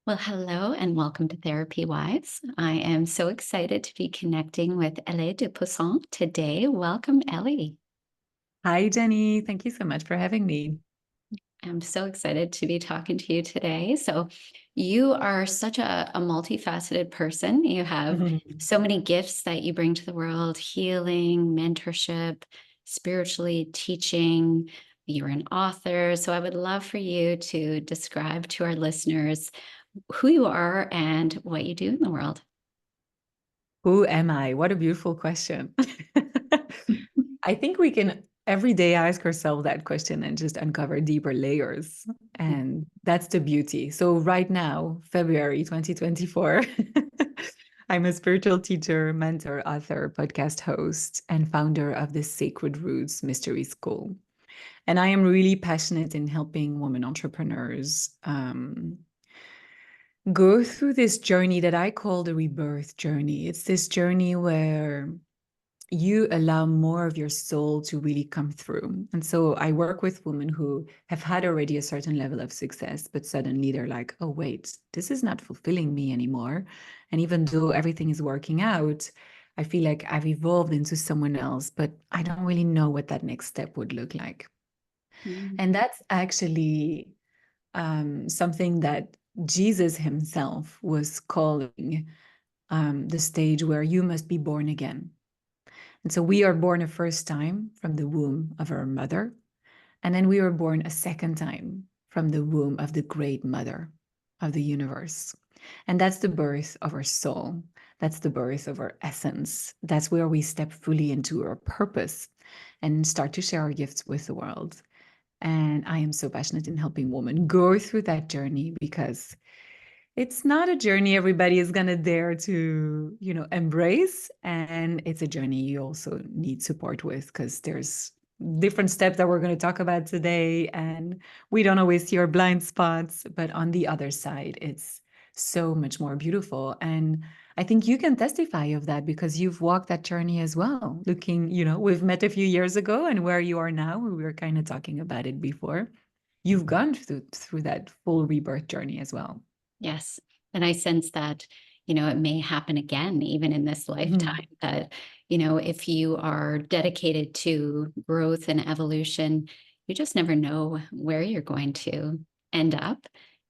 Well, hello and welcome to Therapy Wives. I am so excited to be connecting with Elé de Posson today. Welcome, Ellie. Hi, Jenny. Thank you so much for having me. I'm so excited to be talking to you today. So, you are such a multifaceted person. You have Mhm. so many gifts that you bring to the world: healing, mentorship, spiritually teaching. You're an author. So, I would love for you to describe to our listeners who you are and what you do in the world. Who am I? What a beautiful question. I think we can every day ask ourselves that question and just uncover deeper layers. And that's the beauty. So, right now, February 2024, I'm a spiritual teacher, mentor, author, podcast host, and founder of the Sacred Roots Mystery School. And I am really passionate in helping women entrepreneurs go through this journey that I call the rebirth journey. It's this journey where you allow more of your soul to really come through. And so I work with women who have had already a certain level of success, but suddenly they're like, oh, wait, this is not fulfilling me anymore. And even though everything is working out, I feel like I've evolved into someone else, but I don't really know what that next step would look like. Mm. And that's actually something that Jesus himself was calling the stage where you must be born again. And so we are born a first time from the womb of our mother, and then we are born a second time from the womb of the great mother of the universe. And that's the birth of our soul. That's the birth of our essence. That's where we step fully into our purpose and start to share our gifts with the world. And I am so passionate in helping women go through that journey because it's not a journey everybody is going to dare to, embrace. And it's a journey you also need support with because there's different steps that we're going to talk about today. And we don't always see our blind spots. But on the other side, it's so much more beautiful. And I think you can testify of that because you've walked that journey as well. Looking, we've met a few years ago and where you are now, we were kind of talking about it before. You've gone through that full rebirth journey as well. Yes. And I sense that, it may happen again, even in this Mhm. lifetime, that, if you are dedicated to growth and evolution, you just never know where you're going to end up.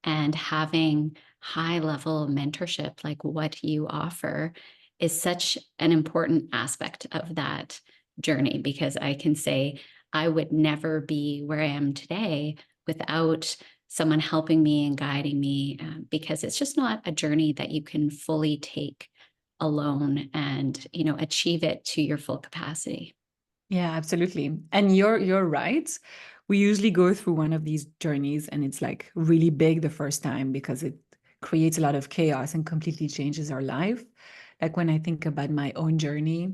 And having high level mentorship, like what you offer, is such an important aspect of that journey because I can say I would never be where I am today without someone helping me and guiding me because it's just not a journey that you can fully take alone and achieve it to your full capacity. Yeah, absolutely. And you're right. We usually go through one of these journeys and it's like really big the first time because it creates a lot of chaos and completely changes our life. Like when I think about my own journey,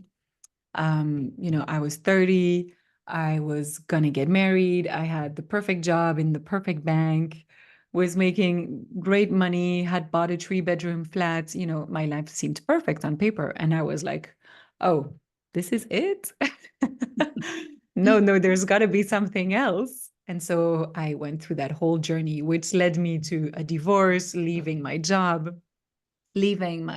I was 30, I was gonna get married, I had the perfect job in the perfect bank, was making great money, had bought a 3-bedroom flat, my life seemed perfect on paper. And I was like, oh, this is it? No, there's gotta be something else. And so I went through that whole journey, which led me to a divorce, leaving my job, leaving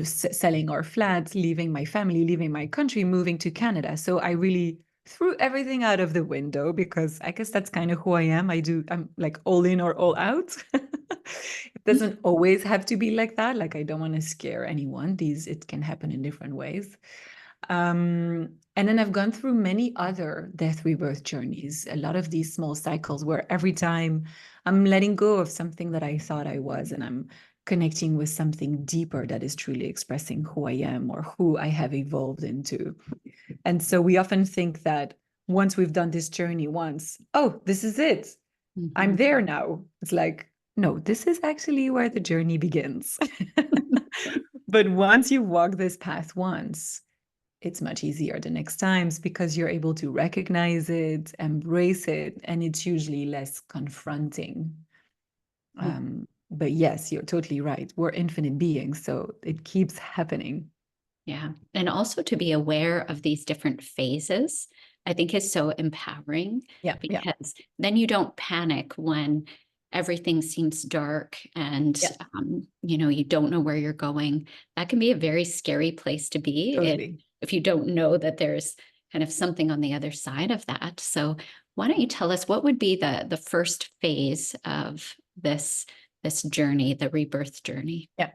selling our flats, leaving my family, leaving my country, moving to Canada. So I really threw everything out of the window because I guess that's kind of who I am. I'm like all in or all out. It doesn't always have to be like that. Like I don't want to scare anyone. It can happen in different ways. And then I've gone through many other death rebirth journeys, a lot of these small cycles where every time I'm letting go of something that I thought I was, and I'm connecting with something deeper that is truly expressing who I am or who I have evolved into. And so we often think that once we've done this journey once, oh, this is it. I'm Mhm. there now. It's like, no, this is actually where the journey begins. But once you walk this path once, it's much easier the next times because you're able to recognize it, embrace it, and it's usually less confronting. But yes, you're totally right. We're infinite beings, so it keeps happening. Yeah. And also to be aware of these different phases, I think is so empowering Yeah, yeah. because then you don't panic when everything seems dark and, Yeah, you don't know where you're going. That can be a very scary place to be totally. if you don't know that there's kind of something on the other side of that. So why don't you tell us what would be the first phase of this journey, the rebirth journey? Yeah.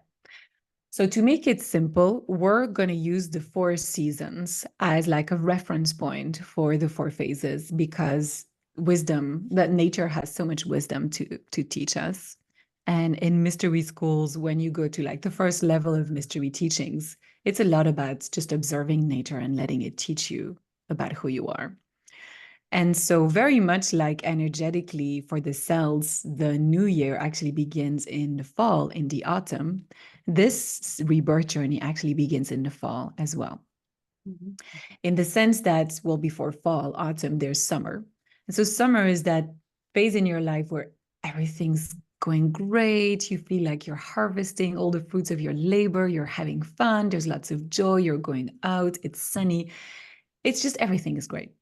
So to make it simple, we're going to use the 4 seasons as like a reference point for the 4 phases, because wisdom, that nature has so much wisdom to teach us. And in mystery schools, when you go to like the first level of mystery teachings, it's a lot about just observing nature and letting it teach you about who you are. And so, very much like energetically for the cells, the new year actually begins in the fall, in the autumn. This rebirth journey actually begins in the fall as well, Mhm. in the sense that, well, before fall, autumn, there's summer. And so, summer is that phase in your life where everything's going great. You feel like you're harvesting all the fruits of your labor. You're having fun. There's lots of joy. You're going out. It's sunny. It's just everything is great.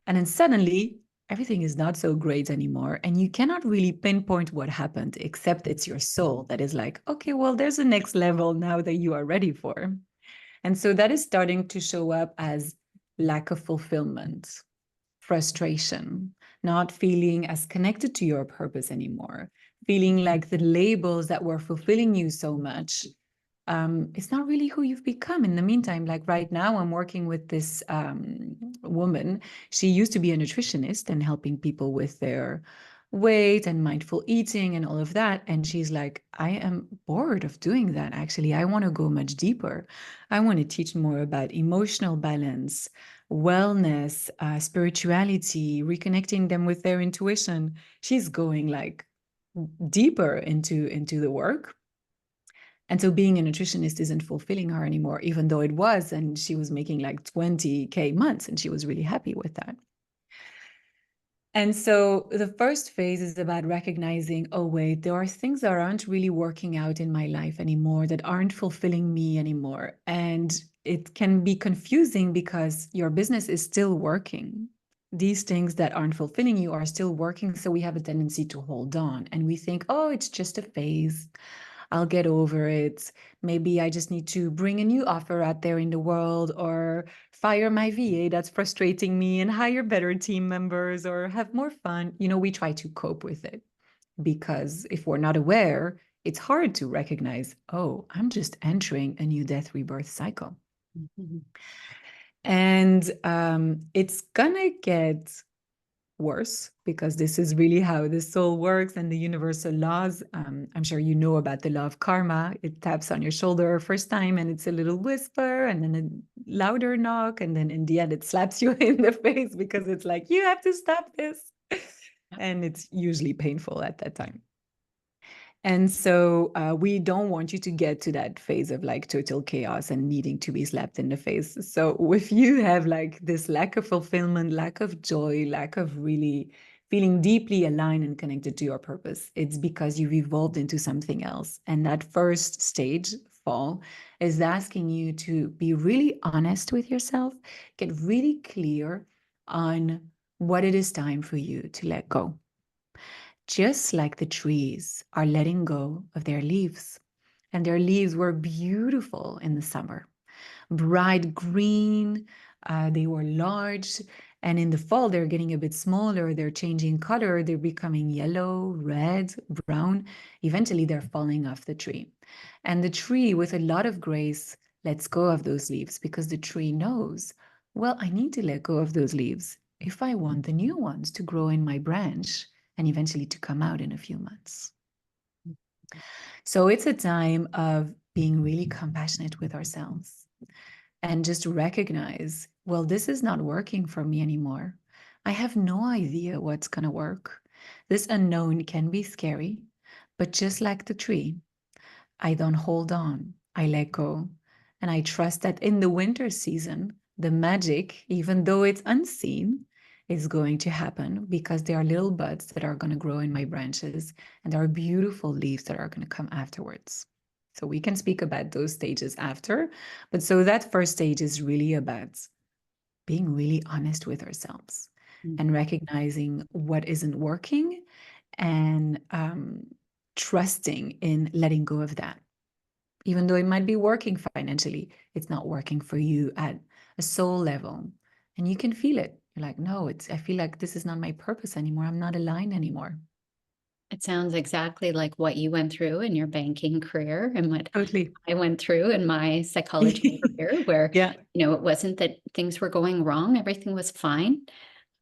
And then suddenly, everything is not so great anymore. And you cannot really pinpoint what happened, except it's your soul that is like, okay, well, there's a next level now that you are ready for. And so that is starting to show up as lack of fulfillment, frustration, not feeling as connected to your purpose anymore, feeling like the labels that were fulfilling you so much, it's not really who you've become in the meantime. Like right now, I'm working with this woman. She used to be a nutritionist and helping people with their weight and mindful eating and all of that. And she's like, I am bored of doing that. Actually, I want to go much deeper. I want to teach more about emotional balance, wellness, spirituality, reconnecting them with their intuition. She's going like deeper into the work. And so being a nutritionist isn't fulfilling her anymore, even though it was. And she was making like 20K months, and she was really happy with that. And so the first phase is about recognizing, oh, wait, there are things that aren't really working out in my life anymore, that aren't fulfilling me anymore. And it can be confusing because your business is still working. These things that aren't fulfilling you are still working. So we have a tendency to hold on and we think, oh, it's just a phase. I'll get over it. Maybe I just need to bring a new offer out there in the world, or fire my VA that's frustrating me and hire better team members, or have more fun. We try to cope with it, because if we're not aware, it's hard to recognize, oh, I'm just entering a new death rebirth cycle. Mhm. And it's gonna get worse, because this is really how the soul works and the universal laws. I'm sure you know about the law of karma. It taps on your shoulder first time and it's a little whisper, and then a louder knock, and then in the end it slaps you in the face because it's like, you have to stop this. And it's usually painful at that time. And so we don't want you to get to that phase of like total chaos and needing to be slapped in the face. So if you have like this lack of fulfillment, lack of joy, lack of really feeling deeply aligned and connected to your purpose, it's because you've evolved into something else. And that first stage, fall, is asking you to be really honest with yourself, get really clear on what it is time for you to let go, just like the trees are letting go of their leaves. And their leaves were beautiful in the summer, bright green. They were large. And in the fall, they're getting a bit smaller. They're changing color. They're becoming yellow, red, brown. Eventually, they're falling off the tree. And the tree, with a lot of grace, lets go of those leaves, because the tree knows, well, I need to let go of those leaves if I want the new ones to grow in my branch and eventually to come out in a few months. So it's a time of being really compassionate with ourselves and just recognize, well, this is not working for me anymore. I have no idea what's going to work. This unknown can be scary, but just like the tree, I don't hold on. I let go. And I trust that in the winter season, the magic, even though it's unseen, is going to happen, because there are little buds that are going to grow in my branches, and there are beautiful leaves that are going to come afterwards. So we can speak about those stages after. But so that first stage is really about being really honest with ourselves Mhm. and recognizing what isn't working, and trusting in letting go of that. Even though it might be working financially, it's not working for you at a soul level. And you can feel it. You're like, no, I feel like this is not my purpose anymore. I'm not aligned anymore. It sounds exactly like what you went through in your banking career and what Totally. I went through in my psychology career, where, Yeah. it wasn't that things were going wrong, everything was fine,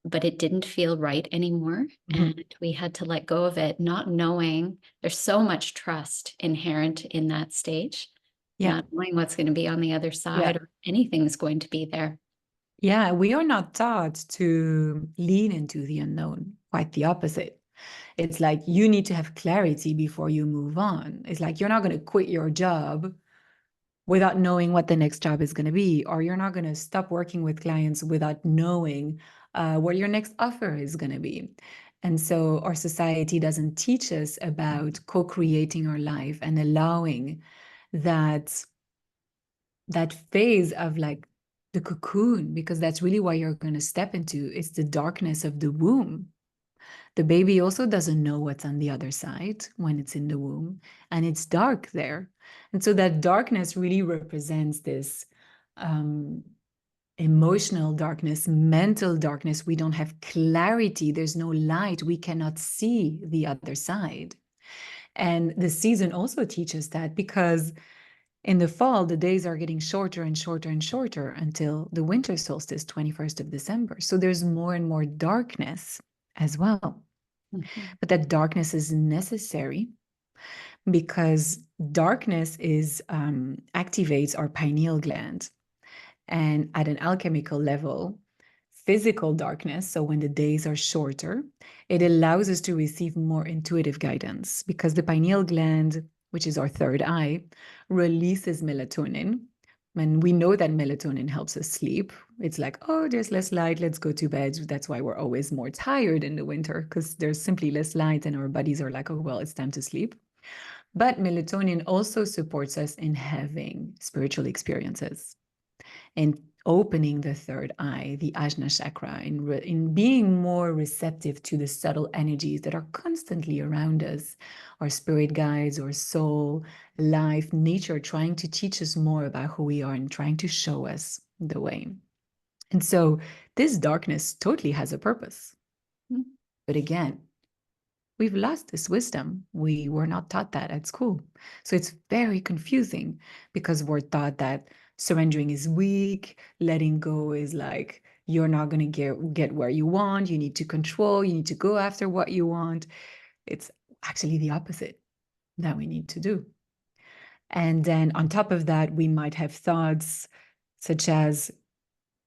but it didn't feel right anymore. Mhm. And we had to let go of it, not knowing there's so much trust inherent in that stage, Yeah. not knowing what's going to be on the other Yeah. side or anything's going to be there. Yeah. We are not taught to lean into the unknown, quite the opposite. It's like you need to have clarity before you move on. It's like you're not going to quit your job without knowing what the next job is going to be, or you're not going to stop working with clients without knowing what your next offer is going to be. And so our society doesn't teach us about co-creating our life and allowing that phase of like the cocoon, because that's really what you're going to step into. It's the darkness of the womb. The baby also doesn't know what's on the other side when it's in the womb, and it's dark there. And so that darkness really represents this emotional darkness, mental darkness. We don't have clarity. There's no light. We cannot see the other side. And the season also teaches that, because in the fall, the days are getting shorter and shorter and shorter until the winter solstice, 21st of December. So there's more and more darkness as well. Mhm. But that darkness is necessary, because darkness activates our pineal gland. And at an alchemical level, physical darkness, so when the days are shorter, it allows us to receive more intuitive guidance, because the pineal gland, which is our third eye, releases melatonin. And we know that melatonin helps us sleep. It's like, oh, there's less light, let's go to bed. That's why we're always more tired in the winter, because there's simply less light and our bodies are like, oh, well, it's time to sleep. But melatonin also supports us in having spiritual experiences, and opening the third eye, the Ajna chakra, in being more receptive to the subtle energies that are constantly around us, our spirit guides, our soul, life, nature, trying to teach us more about who we are and trying to show us the way. And so this darkness totally has a purpose. But again, we've lost this wisdom. We were not taught that at school. So it's very confusing, because we're taught that surrendering is weak, letting go is like, you're not going to get where you want, you need to control, you need to go after what you want. It's actually the opposite that we need to do. And then on top of that, we might have thoughts such as,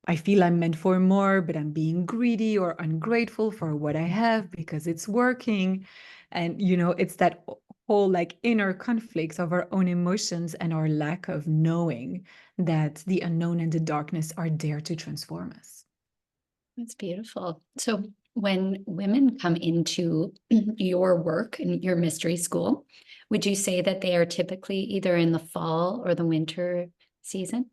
I feel I'm meant for more, but I'm being greedy or ungrateful for what I have because it's working. And, it's that whole like inner conflicts of our own emotions and our lack of knowing that the unknown and the darkness are there to transform us. That's beautiful. So when women come into your work and your mystery school, would you say that they are typically either in the fall or the winter season?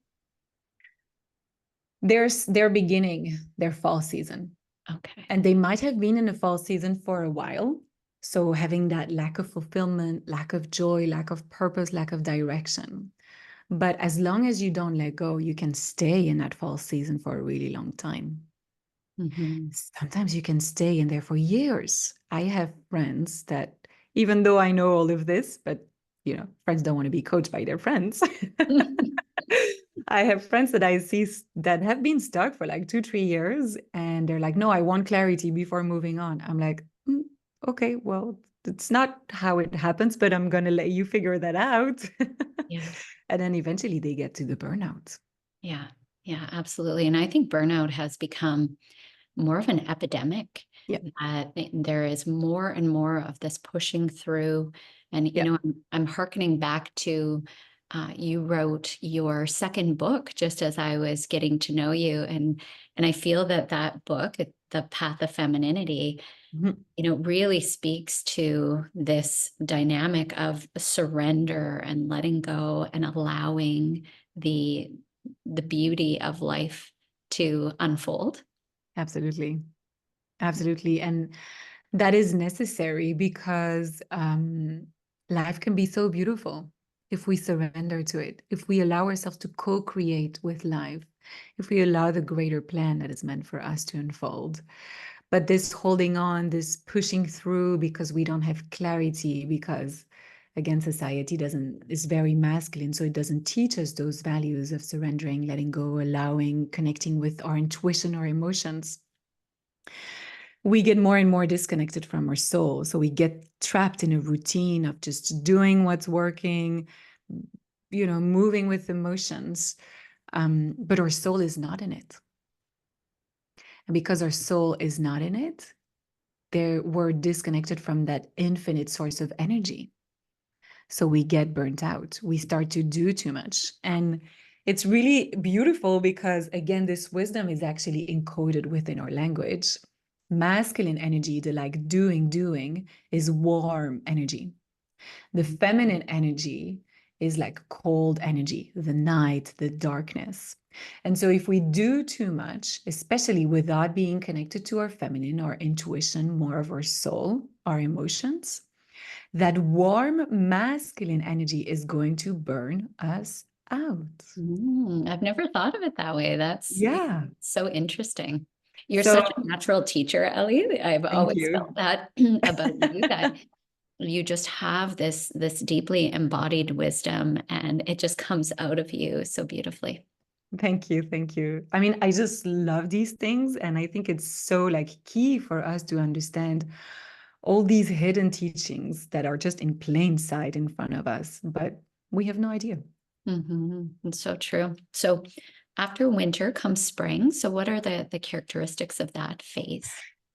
They're beginning their fall season, Okay. and they might have been in the fall season for a while. So having that lack of fulfillment, lack of joy, lack of purpose, lack of direction. But as long as you don't let go, you can stay in that fall season for a really long time. Mm-hmm. Sometimes you can stay in there for years. I have friends that, even though I know all of this, but friends don't want to be coached by their friends. I have friends that I see that have been stuck for like 2-3 years, and they're like, no, I want clarity before moving on. I'm like, okay, well, it's not how it happens, but I'm going to let you figure that out. Yeah. And then eventually they get to the burnout. Yeah. Yeah, absolutely. And I think burnout has become more of an epidemic, Yeah. that there is more and more of this pushing through. And, Yeah. I'm hearkening back to you wrote your second book just as I was getting to know you. And I feel that book, The Path of Femininity, Mhm. really speaks to this dynamic of surrender and letting go and allowing the beauty of life to unfold. Absolutely. Absolutely. And That is necessary because life can be so beautiful if we surrender to it, if we allow ourselves to co-create with life, if we allow the greater plan that is meant for us to unfold. But this holding on, this pushing through because we don't have clarity, because again, society is very masculine, so it doesn't teach us those values of surrendering, letting go, allowing, connecting with our intuition or emotions. We get more and more disconnected from our soul. So we get trapped in a routine of just doing what's working, moving with emotions. But our soul is not in it. And because our soul is not in it, we're disconnected from that infinite source of energy. So we get burnt out. We start to do too much. And it's really beautiful because, again, this wisdom is actually encoded within our language. Masculine energy, the like doing, is warm energy. The feminine energy is like cold energy, the night, the darkness. And so if we do too much, especially without being connected to our feminine, our intuition, more of our soul, our emotions, that warm masculine energy is going to burn us out. I've never thought of it that way. That's so interesting. You're So such a natural teacher, Ellie. I've thank always you. felt that about you, that you just have this deeply embodied wisdom, and it just comes out of you so beautifully. Thank you. Thank you. I mean, I just love these things. And I think it's so like key for us to understand all these hidden teachings that are just in plain sight in front of us, but we have no idea. It's so true. So after winter comes spring. So what are the characteristics of that phase?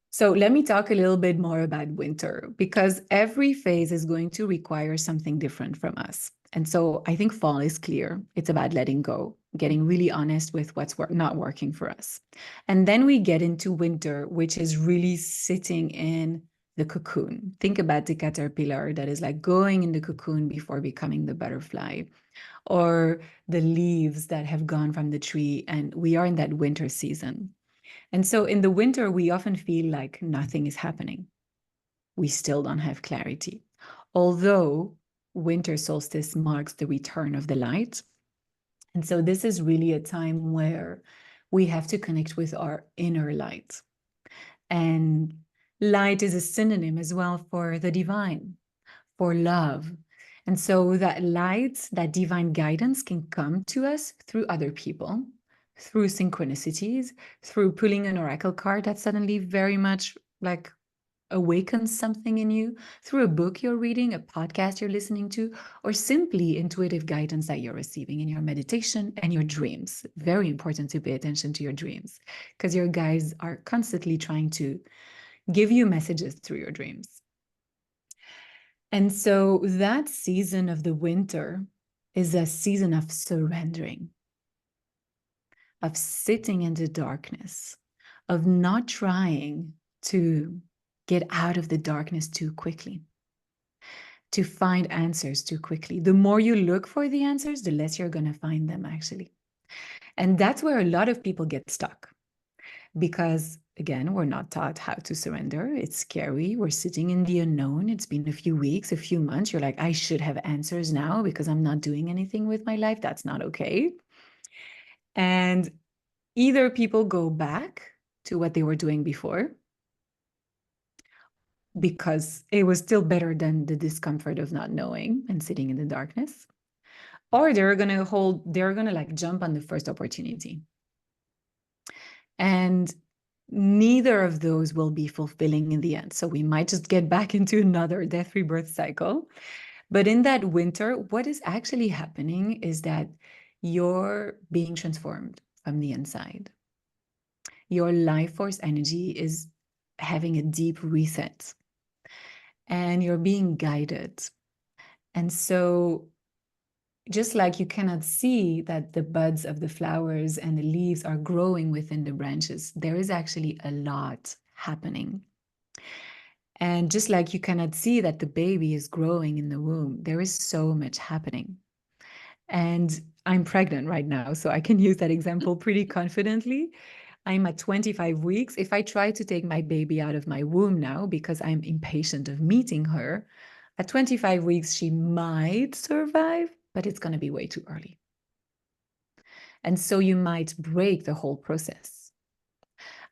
So let me talk a little bit more about winter, because every phase is going to require something different from us. And so I think fall is clear. It's about letting go, getting really honest with what's not working for us. And then we get into winter, which is really sitting in the cocoon. Think about the caterpillar that is like going in the cocoon before becoming the butterfly, or the leaves that have gone from the tree. And we are in that winter season. And so in the winter, we often feel like nothing is happening. We still don't have clarity. Although winter solstice marks the return of the light. And so this is really a time where we have to connect with our inner light. And light is a synonym as well for the divine, for love. And so that light, that divine guidance can come to us through other people, through synchronicities, through pulling an oracle card that suddenly very much like awakens something in you, through a book you're reading, a podcast you're listening to, or simply intuitive guidance that you're receiving in your meditation and your dreams. Very important to pay attention to your dreams, because your guides are constantly trying to give you messages through your dreams. And so that season of the winter is a season of surrendering, of sitting in the darkness, of not trying to get out of the darkness too quickly, to find answers too quickly. The more you look for the answers, the less you're going to find them, actually. And that's where a lot of people get stuck, because again, we're not taught how to surrender. It's scary. We're sitting in the unknown. It's been a few weeks, a few months. You're like, I should have answers now because I'm not doing anything with my life. That's not okay. And either people go back to what they were doing before because it was still better than the discomfort of not knowing and sitting in the darkness, or they're going to like jump on the first opportunity. And neither of those will be fulfilling in the end. So we might just get back into another death rebirth cycle. But in that winter, what is actually happening is that you're being transformed from the inside. Your life force energy is having a deep reset, and you're being guided. And so just like you cannot see that the buds of the flowers and the leaves are growing within the branches, there is actually a lot happening. And just like you cannot see that the baby is growing in the womb, there is so much happening. And I'm pregnant right now, so I can use that example pretty confidently. I'm at 25 weeks. If I try to take my baby out of my womb now because I'm impatient of meeting her, at 25 weeks, she might survive, but it's going to be way too early. And so you might break the whole process.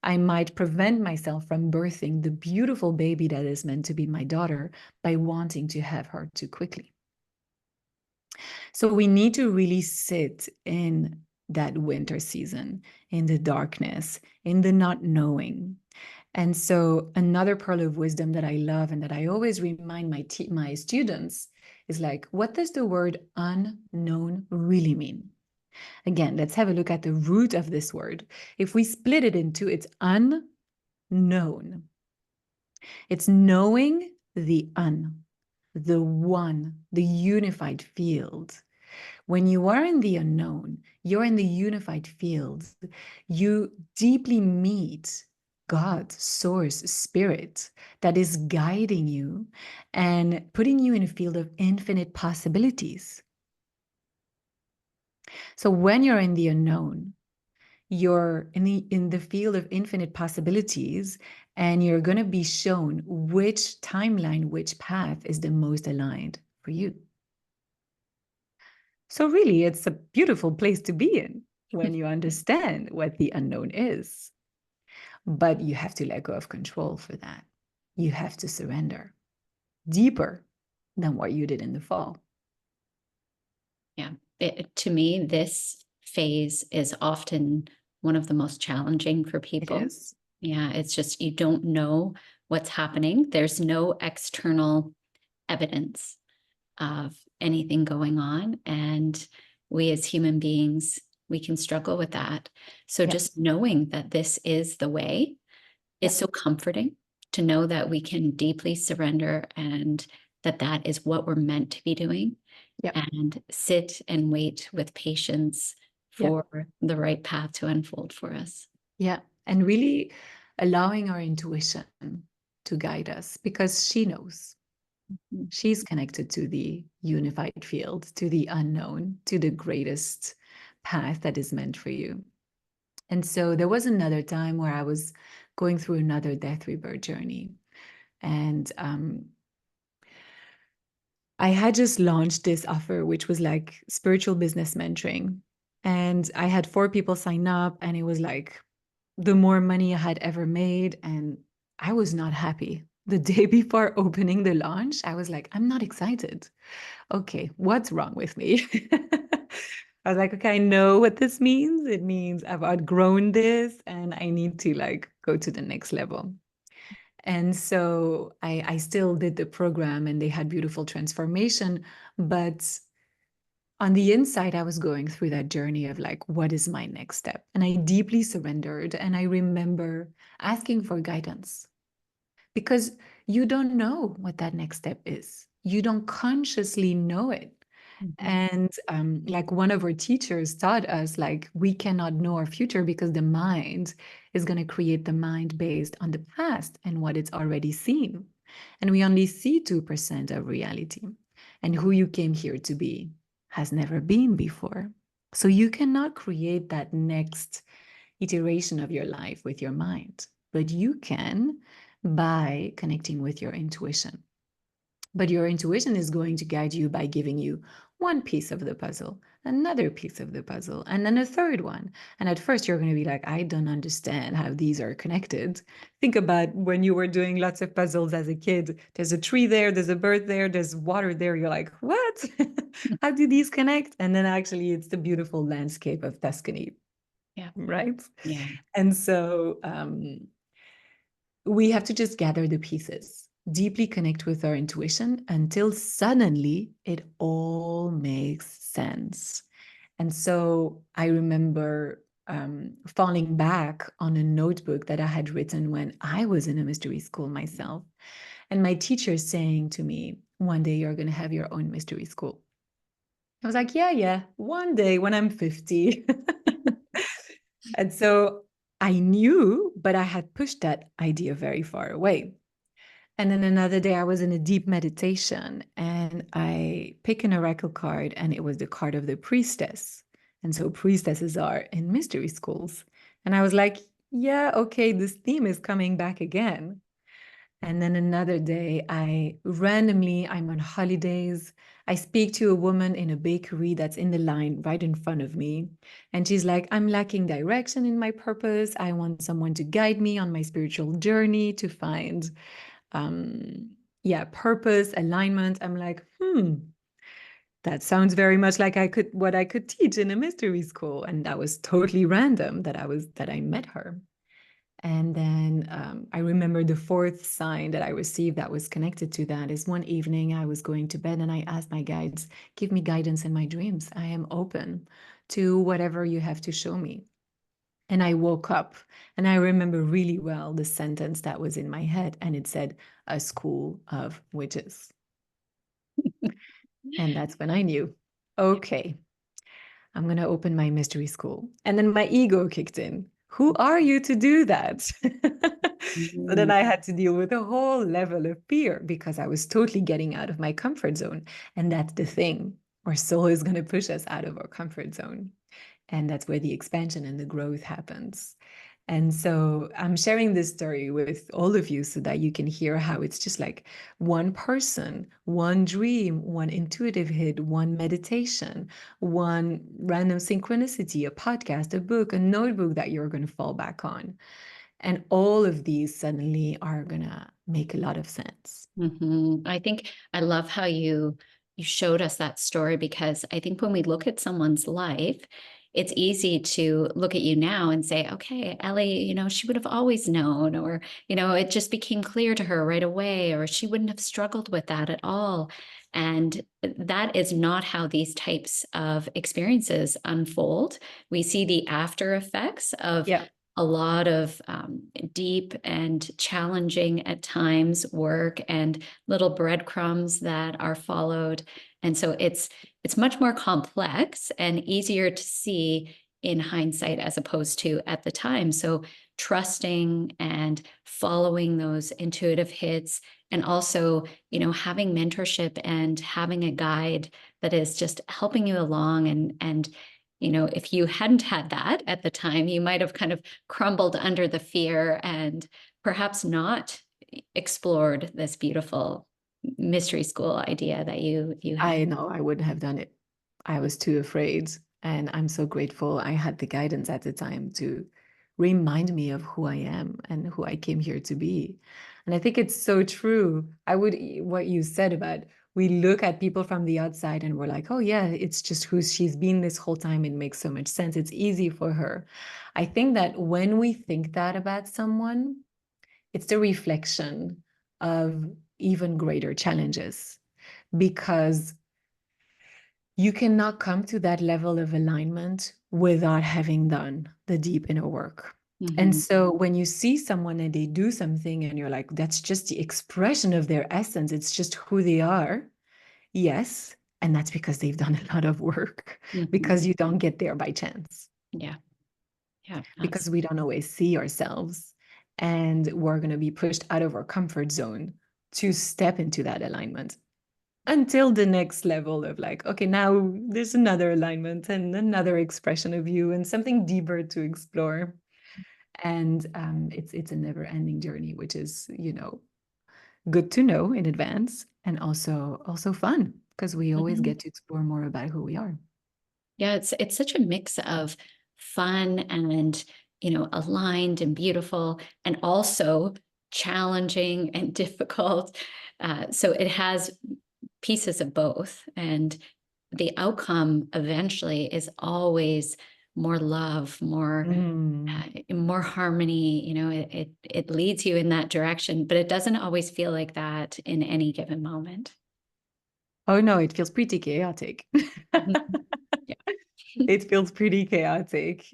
I might prevent myself from birthing the beautiful baby that is meant to be my daughter by wanting to have her too quickly. So we need to really sit in that winter season, in the darkness, in the not knowing. And so another pearl of wisdom that I love and that I always remind my students is like, what does the word unknown really mean? Again, let's have a look at the root of this word. If we split it into, it's unknown. It's knowing the one, the unified field. When you are in the unknown, you're in the unified field, you deeply meet God, source, spirit that is guiding you and putting you in a field of infinite possibilities. So when you're in the unknown, you're in the field of infinite possibilities, and you're going to be shown which timeline, which path is the most aligned for you. So really, it's a beautiful place to be in when you understand what the unknown is. But you have to let go of control for that. You have to surrender deeper than what you did in the fall. Yeah. To me, this phase is often one of the most challenging for people. It is. Yeah, it's just you don't know what's happening. There's no external evidence of anything going on. And we as human beings, we can struggle with that. So just knowing that this is the way is so comforting, to know that we can deeply surrender and that is what we're meant to be doing. And sit and wait with patience for the right path to unfold for us. Yeah. And really allowing our intuition to guide us, because she knows. She's connected to the unified field, to the unknown, to the greatest path that is meant for you. And so there was another time where I was going through another death rebirth journey. And I had just launched this offer, which was like spiritual business mentoring. And I had 4 people sign up, and it was like the more money I had ever made. And I was not happy. The day before opening the launch, I was like, I'm not excited. Okay, what's wrong with me? I was like, okay, I know what this means. It means I've outgrown this and I need to like go to the next level. And so I still did the program, and they had beautiful transformation. But on the inside, I was going through that journey of like, what is my next step? And I deeply surrendered. And I remember asking for guidance, because you don't know what that next step is. You don't consciously know it. And like one of our teachers taught us, like, we cannot know our future because the mind is going to create the mind based on the past and what it's already seen. And we only see 2% of reality. And who you came here to be has never been before. So you cannot create that next iteration of your life with your mind, but you can by connecting with your intuition. But your intuition is going to guide you by giving you one piece of the puzzle, another piece of the puzzle, and then a third one. And at first you're going to be like, I don't understand how these are connected. Think about when you were doing lots of puzzles as a kid. There's a tree there, there's a bird there, there's water there. You're like, what? How do these connect? And then actually it's the beautiful landscape of Tuscany. Yeah. Right? Yeah. And so we have to just gather the pieces, deeply connect with our intuition until suddenly it all makes sense. And so I remember falling back on a notebook that I had written when I was in a mystery school myself. And my teacher saying to me, one day you're going to have your own mystery school. I was like, yeah, one day when I'm 50. And so I knew, but I had pushed that idea very far away. And then another day I was in a deep meditation, and I picked an oracle card, and it was the card of the priestess. And so priestesses are in mystery schools. And I was like, yeah, okay, this theme is coming back again. And then another day, I'm on holidays. I speak to a woman in a bakery that's in the line right in front of me. And she's like, I'm lacking direction in my purpose. I want someone to guide me on my spiritual journey to find, purpose, alignment. I'm like, that sounds very much like what I could teach in a mystery school. And that was totally random that I met her. And then I remember the fourth sign that I received that was connected to that is one evening I was going to bed and I asked my guides, give me guidance in my dreams. I am open to whatever you have to show me. And I woke up and I remember really well the sentence that was in my head, and it said, a school of witches. And that's when I knew, okay, I'm going to open my mystery school. And then my ego kicked in. Who are you to do that? So then Mhm. I had to deal with a whole level of fear because I was totally getting out of my comfort zone. And that's the thing. Our soul is going to push us out of our comfort zone. And that's where the expansion and the growth happens. And so I'm sharing this story with all of you so that you can hear how it's just like one person, one dream, one intuitive hit, one meditation, one random synchronicity, a podcast, a book, a notebook that you're going to fall back on. And all of these suddenly are going to make a lot of sense. I think I love how you showed us that story, because I think when we look at someone's life, it's easy to look at you now and say, okay, Ellie, she would have always known, or, it just became clear to her right away, or she wouldn't have struggled with that at all. And that is not how these types of experiences unfold. We see the after effects of Yeah. a lot of deep and challenging at times work and little breadcrumbs that are followed. And so it's much more complex and easier to see in hindsight as opposed to at the time. So trusting and following those intuitive hits, and also, having mentorship and having a guide that is just helping you along, and if you hadn't had that at the time, you might have kind of crumbled under the fear and perhaps not explored this beautiful mystery school idea that you had. I know I wouldn't have done it. I was too afraid. And I'm so grateful I had the guidance at the time to remind me of who I am and who I came here to be. And I think it's so true. What you said about we look at people from the outside and we're like, oh, yeah, it's just who she's been this whole time. It makes so much sense. It's easy for her. I think that when we think that about someone, it's the reflection of even greater challenges because you cannot come to that level of alignment without having done the deep inner work. And Mhm. so when you see someone and they do something and you're like, that's just the expression of their essence, it's just who they are. Yes. And that's because they've done a lot of work, Mhm. because you don't get there by chance, Yeah. Yeah. because we don't always see ourselves. And we're going to be pushed out of our comfort zone to step into that alignment until the next level of like, okay, now there's another alignment and another expression of you and something deeper to explore. And it's a never-ending journey, which is, good to know in advance, and also fun because we always Mhm. get to explore more about who we are. Yeah, it's such a mix of fun and, aligned and beautiful, and also challenging and difficult. So it has pieces of both, and the outcome eventually is always more love, Mm. more harmony. It leads you in that direction, but it doesn't always feel like that in any given moment. Oh no, it feels pretty chaotic. Mhm. Yeah. It feels pretty chaotic.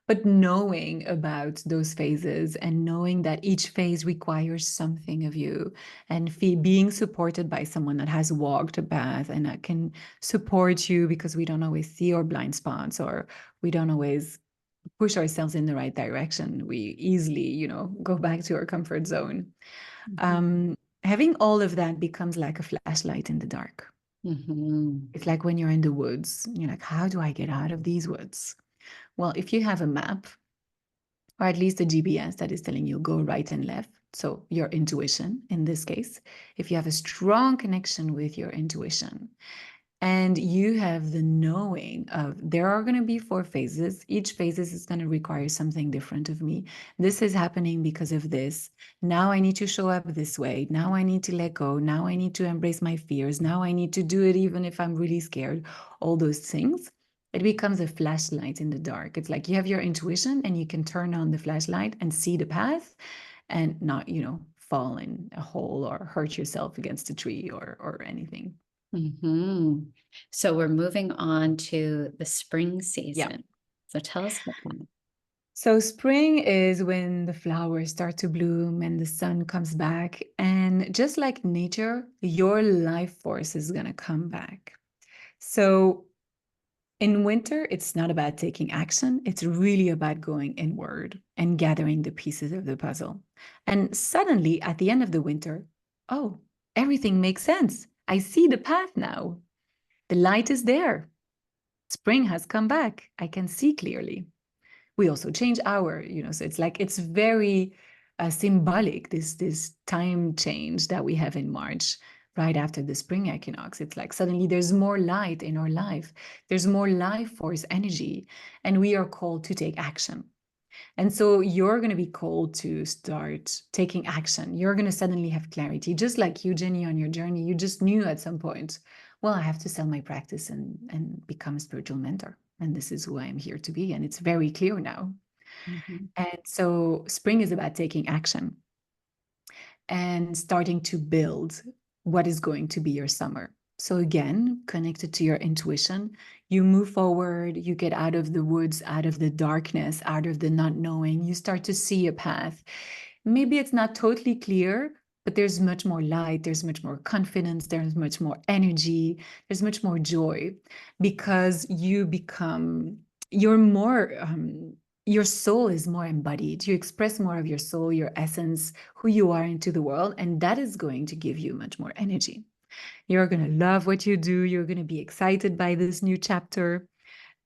But knowing about those phases and knowing that each phase requires something of you, and being supported by someone that has walked a path and that can support you, because we don't always see our blind spots, or we don't always push ourselves in the right direction. We easily, go back to our comfort zone. Mhm. Um, Having all of that becomes like a flashlight in the dark. Mhm. It's like when you're in the woods, you're like, how do I get out of these woods? Well, if you have a map or at least a GPS that is telling you go right and left. So your intuition in this case, if you have a strong connection with your intuition, and you have the knowing of there are going to be 4 phases. Each phase is going to require something different of me. This is happening because of this. Now I need to show up this way. Now I need to let go. Now I need to embrace my fears. Now I need to do it even if I'm really scared. All those things. It becomes a flashlight in the dark. It's like you have your intuition and you can turn on the flashlight and see the path and not, fall in a hole or hurt yourself against a tree or anything. Mm-hmm. So we're moving on to the spring season. Yeah. So tell us about that. So spring is when the flowers start to bloom and the sun comes back. And just like nature, your life force is going to come back. So in winter, it's not about taking action. It's really about going inward and gathering the pieces of the puzzle. And suddenly at the end of the winter, oh, everything makes sense. I see the path now. The light is there. Spring has come back. I can see clearly. We also change our, so it's like it's very symbolic, this time change that we have in March, right after the spring equinox. It's like suddenly there's more light in our life. There's more life force energy, and we are called to take action. And so you're going to be called to start taking action. You're going to suddenly have clarity, just like you, Jennie, on your journey. You just knew at some point, well, I have to sell my practice and become a spiritual mentor. And this is who I am here to be. And it's very clear now. Mm-hmm. And so spring is about taking action and starting to build what is going to be your summer. So again, connected to your intuition, you move forward, you get out of the woods, out of the darkness, out of the not knowing, you start to see a path. Maybe it's not totally clear, but there's much more light, there's much more confidence, there's much more energy, there's much more joy, because you're more, your soul is more embodied. You express more of your soul, your essence, who you are into the world, and that is going to give you much more energy. You're going to love what you do. You're going to be excited by this new chapter,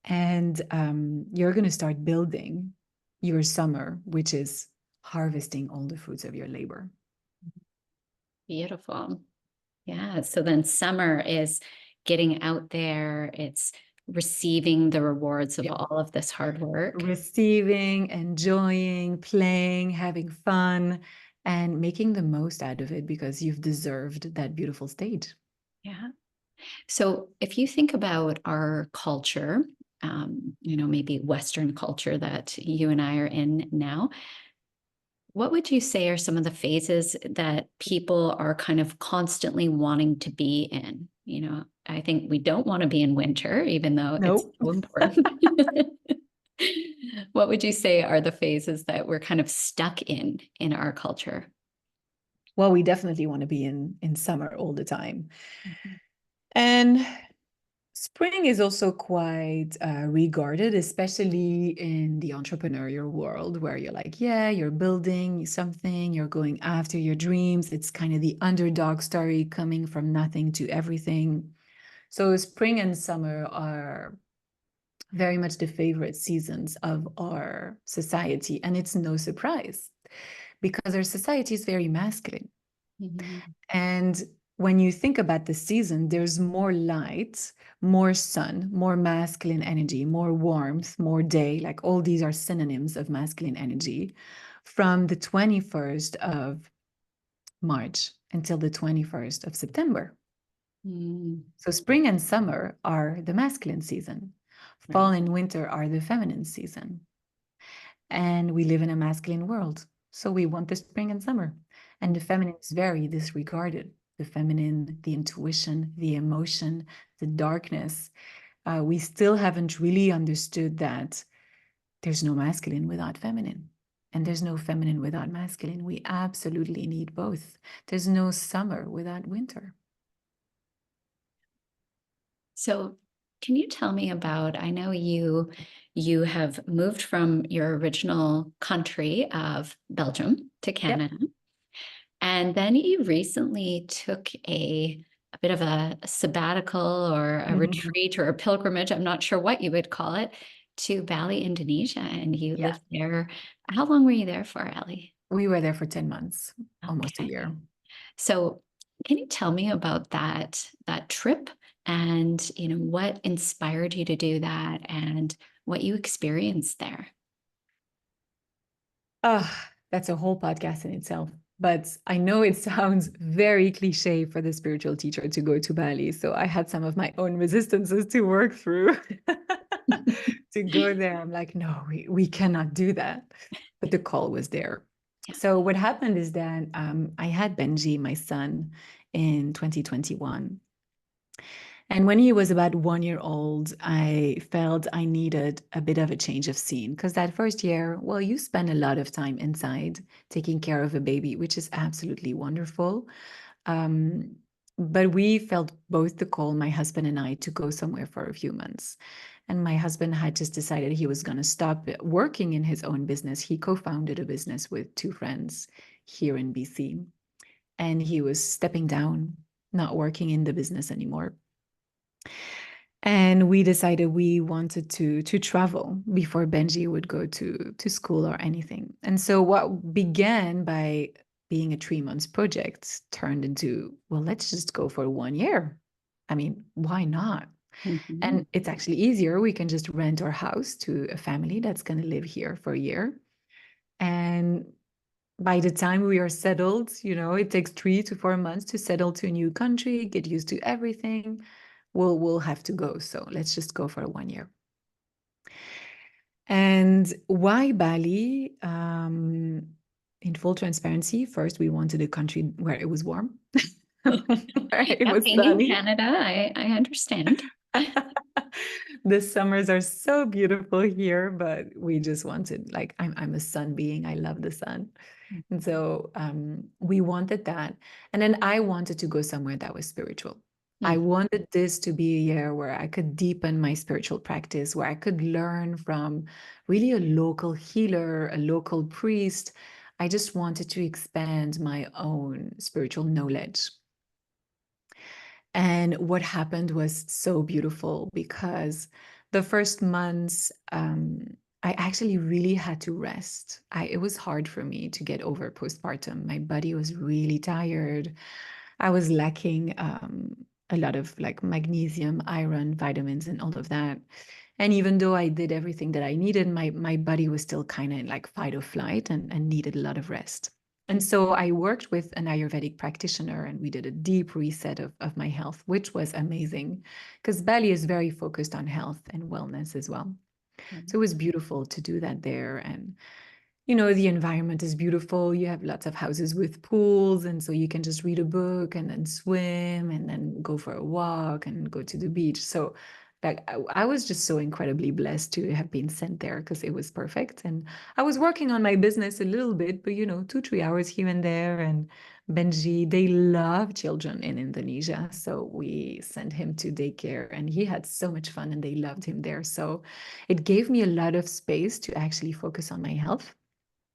and you're going to start building your summer, which is harvesting all the fruits of your labor. Beautiful. Yeah. So then summer is getting out there. It's receiving the rewards of all of this hard work. Receiving, enjoying, playing, having fun, and making the most out of it because you've deserved that beautiful stage. Yeah. So if you think about our culture, maybe Western culture that you and I are in now, what would you say are some of the phases that people are kind of constantly wanting to be in? I think we don't want to be in winter, even though it's Nope. so important. What would you say are the phases that we're kind of stuck in our culture? Well, we definitely want to be in summer all the time. Mhm. And spring is also quite regarded, especially in the entrepreneurial world, where you're like, yeah, you're building something, you're going after your dreams. It's kind of the underdog story coming from nothing to everything. So spring and summer are very much the favorite seasons of our society. And it's no surprise because our society is very masculine. Mhm. And when you think about the season, there's more light, more sun, more masculine energy, more warmth, more day. Like all these are synonyms of masculine energy from the 21st of March until the 21st of September. Mm, So spring and summer are the masculine season. Fall right. and winter are the feminine season. And we live in a masculine world. So we want the spring and summer. And the feminine is very disregarded. The feminine, the intuition, the emotion, the darkness. We still haven't really understood that there's no masculine without feminine. And there's no feminine without masculine. We absolutely need both. There's no summer without winter. So can you tell me about, I know you have moved from your original country of Belgium to Yep. Canada. And then you recently took a bit of a sabbatical or a Mhm. retreat or a pilgrimage. I'm not sure what you would call it, to Bali, Indonesia, and you Yeah. lived there. How long were you there for, Ellie? We were there for 10 months, almost a Okay. year. So can you tell me about that trip and what inspired you to do that and what you experienced there? Oh, that's a whole podcast in itself. But I know it sounds very cliche for the spiritual teacher to go to Bali. So I had some of my own resistances to work through to go there. I'm like, no, we cannot do that. But the call was there. Yeah. So what happened is that I had Benji, my son, in 2021. And when he was about 1 year old, I felt I needed a bit of a change of scene because that first year, well, you spend a lot of time inside taking care of a baby, which is absolutely wonderful. Um, but we felt both the call, my husband and I, to go somewhere for a few months. And my husband had just decided he was going to stop working in his own business. He co founded a business with two friends here in BC, and he was stepping down, not working in the business anymore. And we decided we wanted to travel before Benji would go to school or anything. And so what began by being a 3 months project turned into, well, let's just go for 1 year. I mean, why not? Mhm. And it's actually easier. We can just rent our house to a family that's going to live here for a year. And by the time we are settled, it takes 3 to 4 months to settle to a new country, get used to everything. We'll have to go. So let's just go for 1 year. And why Bali? In full transparency, first we wanted a country where it was warm, where it Yeah, was being in sunny. Canada, I understand. The summers are so beautiful here, but we just wanted, like, I'm a sun being. I love the sun. And so we wanted that. And then I wanted to go somewhere that was spiritual. I Mm. wanted this to be a year where I could deepen my spiritual practice, where I could learn from really a local healer, a local priest. I just wanted to expand my own spiritual knowledge. And what happened was so beautiful because the first months, I actually really had to rest. It was hard for me to get over postpartum. My body was really tired. I was lacking a lot of like magnesium, iron, vitamins, and all of that. And even though I did everything that I needed, my body was still kind of like fight or flight and needed a lot of rest. And so I worked with an Ayurvedic practitioner and we did a deep reset of my health, which was amazing because Bali is very focused on health and wellness as well. So it was beautiful to do that there. And the environment is beautiful. You have lots of houses with pools. And so you can just read a book and then swim and then go for a walk and go to the beach. So like I was just so incredibly blessed to have been sent there because it was perfect. And I was working on my business a little bit, but 2, 3 hours here and there. And Benji, they love children in Indonesia. So we sent him to daycare and he had so much fun and they loved him there. So it gave me a lot of space to actually focus on my health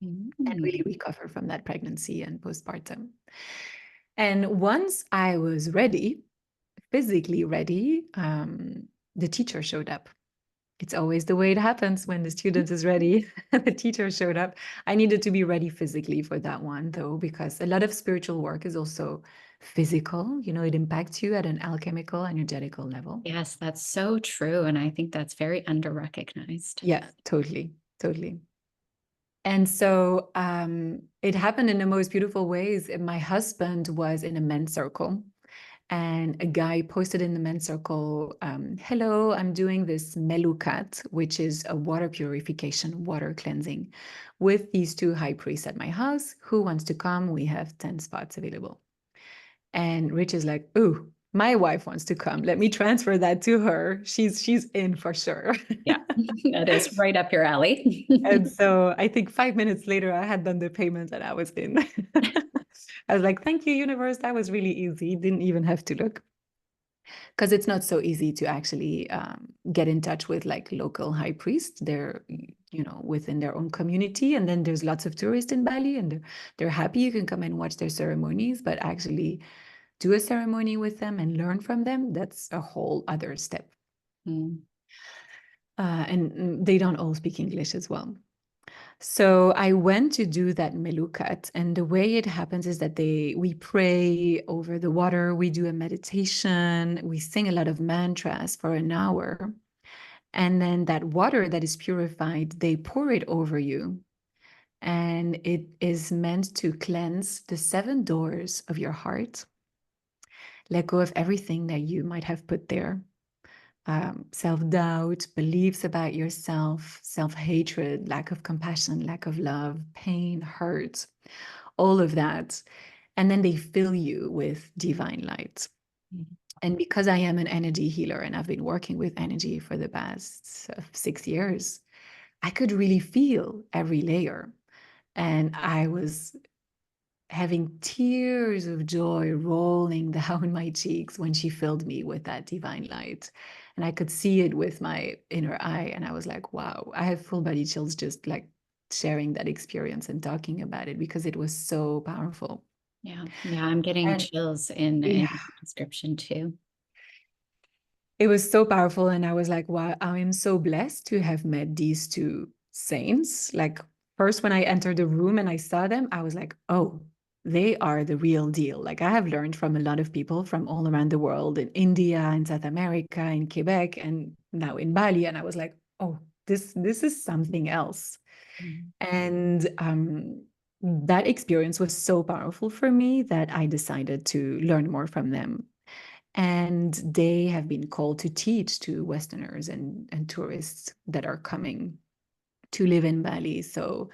and really Mm. recover from that pregnancy and postpartum. And once I was ready, physically ready, the teacher showed up. It's always the way it happens when the student is ready. The teacher showed up. I needed to be ready physically for that one, though, because a lot of spiritual work is also physical. It impacts you at an alchemical, energetical level. Yes, that's so true. And I think that's very under recognized. Yeah, totally, totally. And so it happened in the most beautiful ways. My husband was in a men's circle, and a guy posted in the men's circle, hello, I'm doing this melukat, which is a water purification, water cleansing, with these two high priests at my house. Who wants to come? We have 10 spots available. And Rich is like, ooh, my wife wants to come. Let me transfer that to her. She's in for sure. Yeah, that is right up your alley. And so I think 5 minutes later, I had done the payment and I was in. I was like, thank you, universe. That was really easy. Didn't even have to look. Because it's not so easy to actually get in touch with like local high priests. They're, within their own community. And then there's lots of tourists in Bali and they're happy you can come and watch their ceremonies, but actually do a ceremony with them and learn from them, that's a whole other step. Mm. and they don't all speak English as well. So I went to do that melukat, and the way it happens is that we pray over the water, we do a meditation, we sing a lot of mantras for an hour, and then that water that is purified, they pour it over you, and it is meant to cleanse the 7 doors of your heart. Let go of everything that you might have put there. Self-doubt, beliefs about yourself, self-hatred, lack of compassion, lack of love, pain, hurt, all of that. And then they fill you with divine light. Mhm. And because I am an energy healer and I've been working with energy for the past 6 years, I could really feel every layer. And I was having tears of joy rolling down my cheeks when she filled me with that divine light. And I could see it with my inner eye. And I was like, wow, I have full body chills just like sharing that experience and talking about it because it was so powerful. Yeah. Yeah. I'm getting And chills in yeah, the description too. it was so powerful. And I was like, wow, I am so blessed to have met these 2 saints. Like, first, when I entered the room and I saw them, I was like, oh, they are the real deal. Like, I have learned from a lot of people from all around the world, in India, in South America, in Quebec, and now in Bali. And I was like, oh, this is something else. Mhm. And that experience was so powerful for me that I decided to learn more from them. And they have been called to teach to Westerners and tourists that are coming to live in Bali. So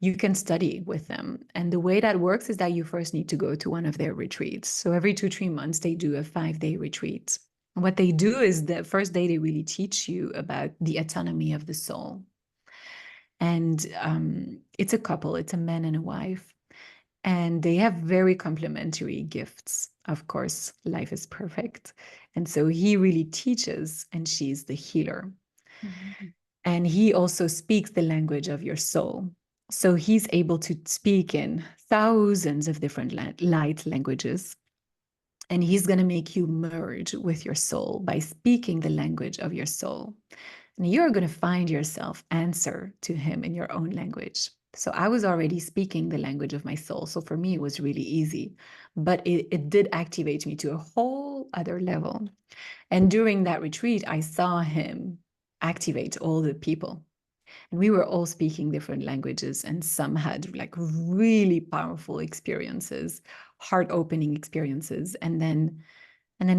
you can study with them. And the way that works is that you first need to go to one of their retreats. So every 2-3 months, they do a 5-day retreat. And what they do is the first day, they really teach you about the autonomy of the soul. And it's a couple, it's a man and a wife. And they have very complementary gifts. Of course, life is perfect. And so he really teaches, and she's the healer. Mhm. And he also speaks the language of your soul. So he's able to speak in thousands of different light languages. And he's going to make you merge with your soul by speaking the language of your soul. And you're going to find yourself answer to him in your own language. So I was already speaking the language of my soul. So for me, it was really easy. But it did activate me to a whole other level. And during that retreat, I saw him activate all the people. And we were all speaking different languages, and some had like really powerful experiences, heart-opening experiences. And then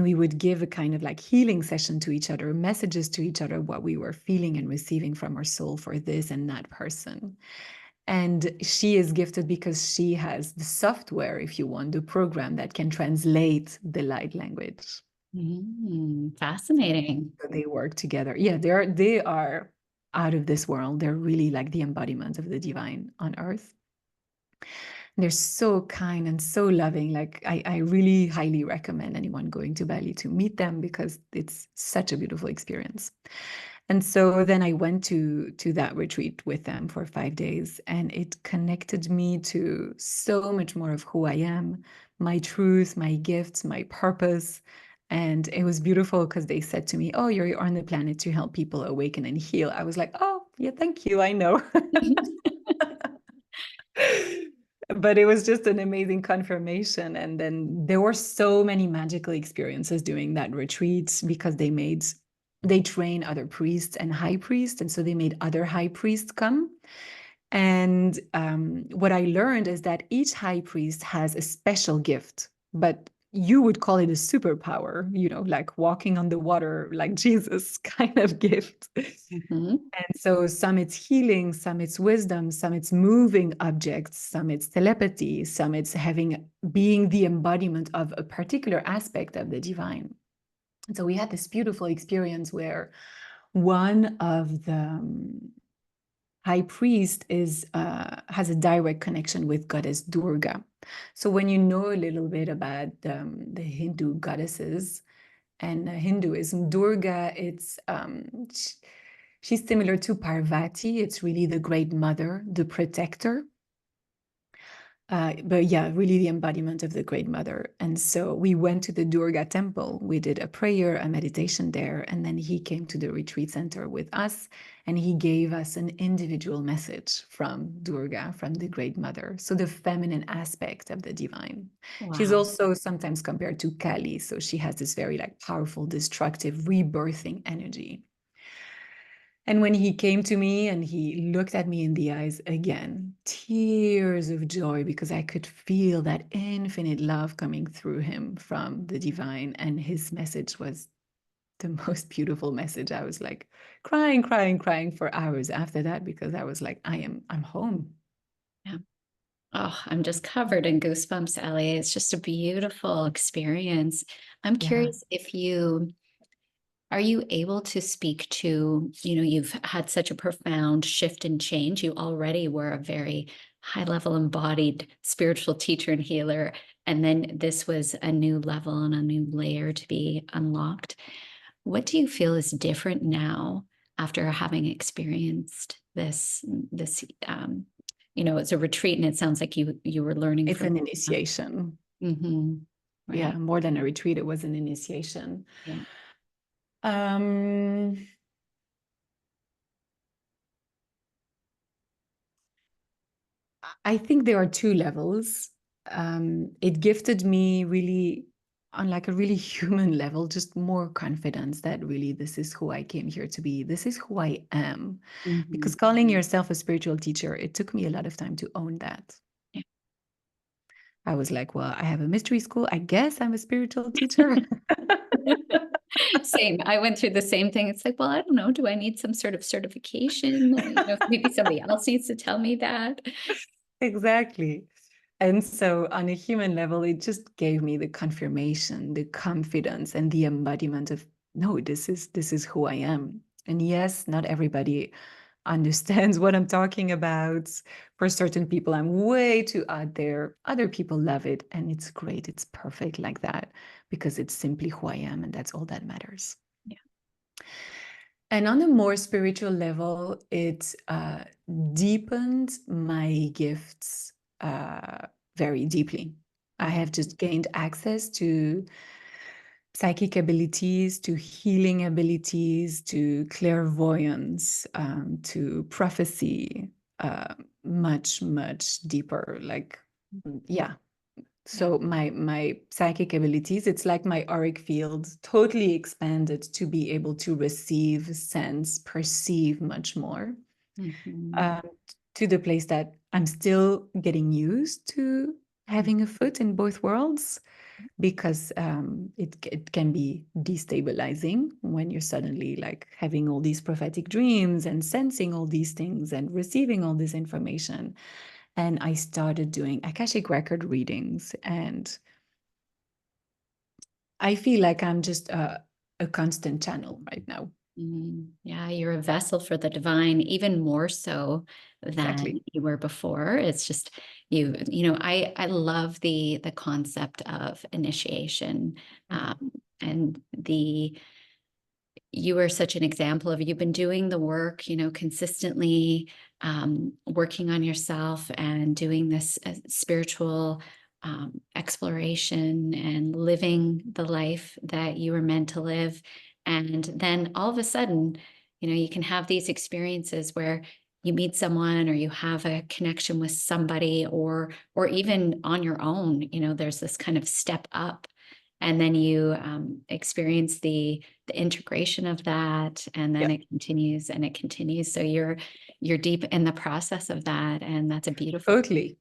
we would give a kind of like healing session to each other, messages to each other, what we were feeling and receiving from our soul for this and that person. And she is gifted because she has the software, if you want, the program that can translate the light language. Fascinating. So they work together. Yeah, they are out of this world. They're really like the embodiment of the divine on earth. They're so kind and so loving. Like I really highly recommend anyone going to Bali to meet them because it's such a beautiful experience. And so then I went to that retreat with them for 5 days, and it connected me to so much more of who I am, my truth, my gifts, my purpose. And it was beautiful because they said to me, oh, you're on the planet to help people awaken and heal. I was like, oh, yeah, thank you. I know. But it was just an amazing confirmation. And then there were so many magical experiences during that retreat because they train other priests and high priests. And so they made other high priests come. And what I learned is that each high priest has a special gift, but you would call it a superpower, like walking on the water like Jesus kind of gift. Mhm. And so some it's healing, some it's wisdom, some it's moving objects, some it's telepathy, some it's being the embodiment of a particular aspect of the divine. And so we had this beautiful experience where one of the high priest has a direct connection with goddess Durga. So when you know a little bit about the Hindu goddesses and Hinduism, Durga, she's similar to Parvati. It's really the great mother, the protector. But yeah, really the embodiment of the Great Mother. And so we went to the Durga temple. We did a prayer, a meditation there. And then he came to the retreat center with us and he gave us an individual message from Durga, from the Great Mother. So the feminine aspect of the divine. She's Wow. also sometimes compared to Kali. So she has this very like powerful, destructive, rebirthing energy. And when he came to me and he looked at me in the eyes again, tears of joy, because I could feel that infinite love coming through him from the divine. And his message was the most beautiful message. I was like crying, crying, crying for hours after that, because I was like, I'm home. Yeah. Oh, I'm just covered in goosebumps, Ellie. It's just a beautiful experience. I'm Yeah. curious if you are you able to speak to, you've had such a profound shift and change. You already were a very high level embodied spiritual teacher and healer. And then this was a new level and a new layer to be unlocked. What do you feel is different now after having experienced this, it's a retreat and it sounds like you were learning It's from. an initiation. Mm-hmm. Yeah, Right. more than a retreat, it was an initiation. Yeah. Um, I think there are two levels. It gifted me really on like a really human level, just more confidence that really this is who I came here to be. This is who I am. Mm-hmm. Because calling yourself a spiritual teacher, it took me a lot of time to own that. Yeah. I was like, well, I have a mystery school. I guess I'm a spiritual teacher. Same. I went through the same thing. It's like, well, I don't know. Do I need some sort of certification? Maybe somebody else needs to tell me that. Exactly. And so on a human level, it just gave me the confirmation, the confidence, and the embodiment of no, this is who I am. And yes, not everybody understands what I'm talking about. For certain people, I'm way too out there. Other people love it, and it's great. It's perfect like that because it's simply who I am, and that's all that matters. Yeah. And on a more spiritual level, it deepened my gifts very deeply. I Mm. have just gained access to psychic abilities, to healing abilities, to clairvoyance, to prophecy, much, much deeper. Like, yeah, Yeah. so my psychic abilities, it's like my auric field totally expanded to be able to receive, sense, perceive much more, Mm-hmm. um, to the place that I'm still getting used to having a foot in both worlds, because it can be destabilizing when you're suddenly like having all these prophetic dreams and sensing all these things and receiving all this information. And I started doing Akashic record readings, and I feel like I'm just a constant channel right now. Yeah, you're a vessel for the divine, even more so than Exactly. you were before. It's just I love the concept of initiation, Mhm. and the you are such an example of you've been doing the work, consistently, working on yourself and doing this spiritual exploration and living the life that you were meant to live. And then all of a sudden, you can have these experiences where you meet someone or you have a connection with somebody, or even on your own, there's this kind of step up, and then you experience the integration of that, and then Yeah, it continues and it continues, so you're deep in the process of that, and that's a beautiful. totally.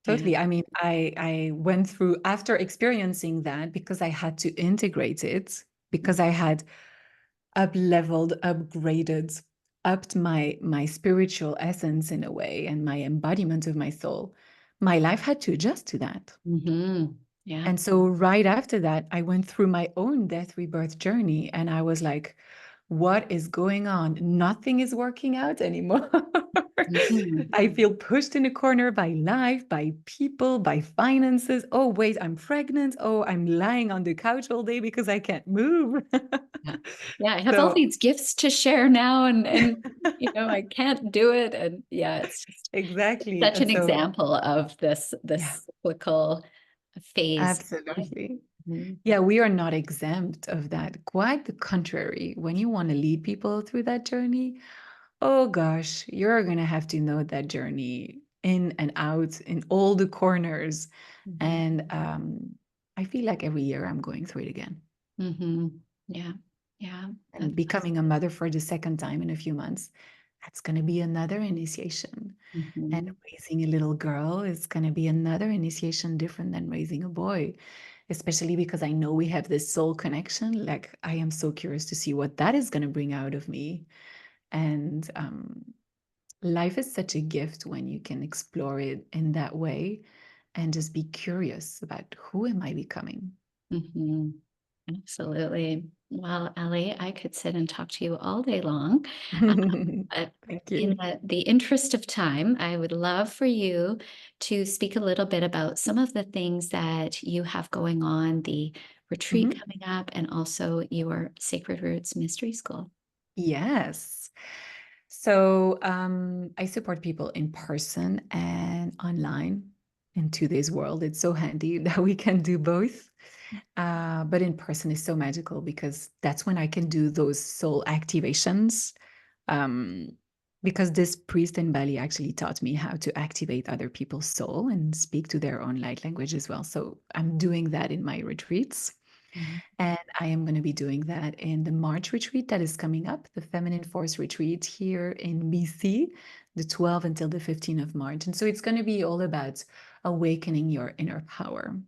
Yeah. Totally. I mean, I went through after experiencing that because I had to integrate it, because I had up leveled, upgraded, upped my spiritual essence in a way and my embodiment of my soul. My life had to adjust to that. Mm-hmm. Yeah. And so right after that, I went through my own death rebirth journey, and I was like, what is going on? Nothing is working out anymore. Mhm. I feel pushed in a corner by life, by people, by finances. Oh, wait, I'm pregnant. Oh, I'm lying on the couch all day because I can't move. Yeah. Yeah, I have all So, these gifts to share now and I can't do it. And yeah, it's just exactly. such And an so, example of this yeah, cyclical phase of life. absolutely. Mhm. Yeah, we are not exempt of that. Quite the contrary. When you want to lead people through that journey, oh gosh, you're going to have to know that journey in and out in all the corners. Mhm. And I feel like every year I'm going through it again. Mhm. Yeah. Yeah. And That's becoming a mother for the second time in a few months, that's going to be another initiation. And mhm. raising a little girl is going to be another initiation different than raising a boy, especially because I know we have this soul connection. Like, I am so curious to see what that is going to bring out of me. And life is such a gift when you can explore it in that way and just be curious about who am I becoming. Mhm. Absolutely. Well, Ellie, I could sit and talk to you all day long. But Thank in you. the interest of time, I would love for you to speak a little bit about some of the things that you have going on, the retreat Mhm. coming up, and also your Sacred Roots Mystery School. Yes. So I support people in person and online. In today's world, it's so handy that we can do both. But in person is so magical because that's when I can do those soul activations. Um, because this priest in Bali actually taught me how to activate other people's soul and speak to their own light language as well. So I'm doing that in my retreats. Mhm. And I am going to be doing that in the March retreat that is coming up, the Feminine Force retreat here in BC, the 12th until the 15th of March. And so it's going to be all about awakening your inner power,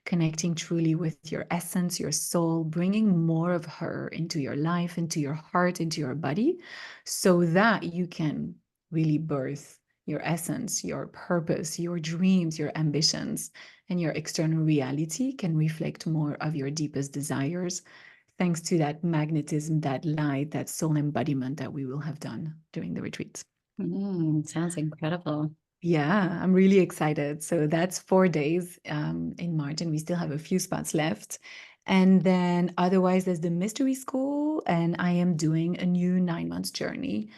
connecting truly with your essence, your soul, bringing more of her into your life, into your heart, into your body, so that you can really birth your essence, your purpose, your dreams, your ambitions, and your external reality can reflect more of your deepest desires, thanks to that magnetism, that light, that soul embodiment that we will have done during the retreats. Sounds incredible. Yeah, I'm really excited. So that's 4 days in March, and we still have a few spots left. And then otherwise, there's the mystery school, and I am doing a new 9 months journey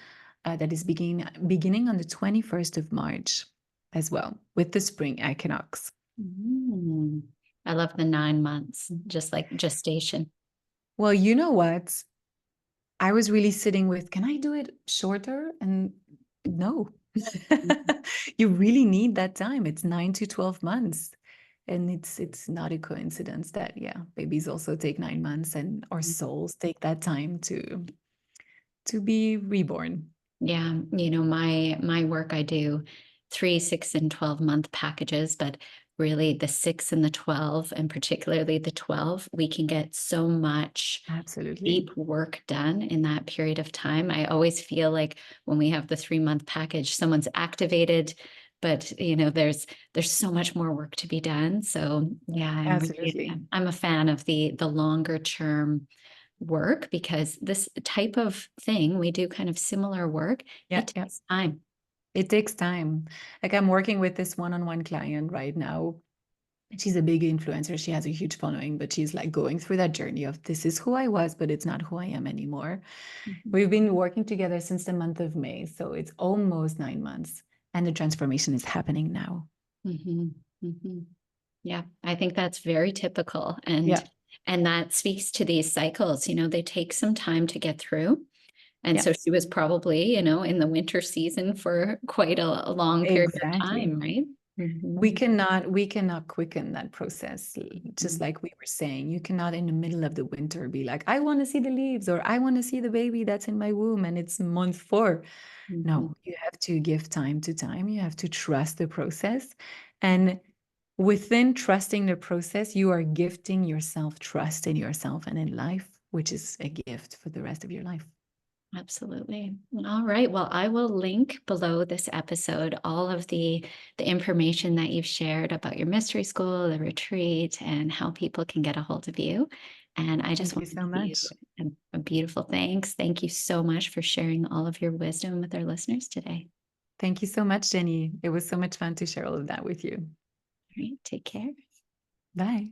that is beginning on the 21st of March as well with the spring equinox. Mm. I love the 9 months, just like gestation. Well, you know what? I was really sitting with, can I do it shorter? And no, you really need that time. It's 9 to 12 months. And it's not a coincidence that, yeah, babies also take 9 months and our souls take that time to be reborn. Yeah, my work, I do 3, 6, and 12-month packages, but really the 6 and the 12, and particularly the 12, we can get so much Absolutely. deep work done in that period of time. I always feel like when we have the 3-month package, someone's activated, but there's so much more work to be done. So yeah, Absolutely. I'm a fan of the longer term work because this type of thing, we do kind of similar work. Yeah, It yeah. takes time. It takes time. Like, I'm working with this one-on-one client right now. She's a big influencer. She has a huge following, but she's like going through that journey of this is who I was, but it's not who I am anymore. Mhm. We've been working together since the month of May, so it's almost 9 months, and the transformation is happening now. Mhm. Mhm. Yeah, I think that's very typical. Yeah, And that speaks to these cycles, they take some time to get through. And yeah, so she was probably, in the winter season for quite a long period of exactly. time, right? We cannot quicken that process. Just Mhm. like we were saying, you cannot in the middle of the winter be like, I want to see the leaves, or I want to see the baby that's in my womb and it's month 4. Mhm. No, you have to give time to time. You have to trust the process. And within trusting the process, you are gifting yourself trust in yourself and in life, which is a gift for the rest of your life. Absolutely. All right. Well, I will link below this episode all of the information that you've shared about your mystery school, the retreat, and how people can get a hold of you. And I just Thank you want to so give you much. a Beautiful. Thank you so much for sharing all of your wisdom with our listeners today. Thank you so much, Jenny. It was so much fun to share all of that with you. All right. Take care. Bye.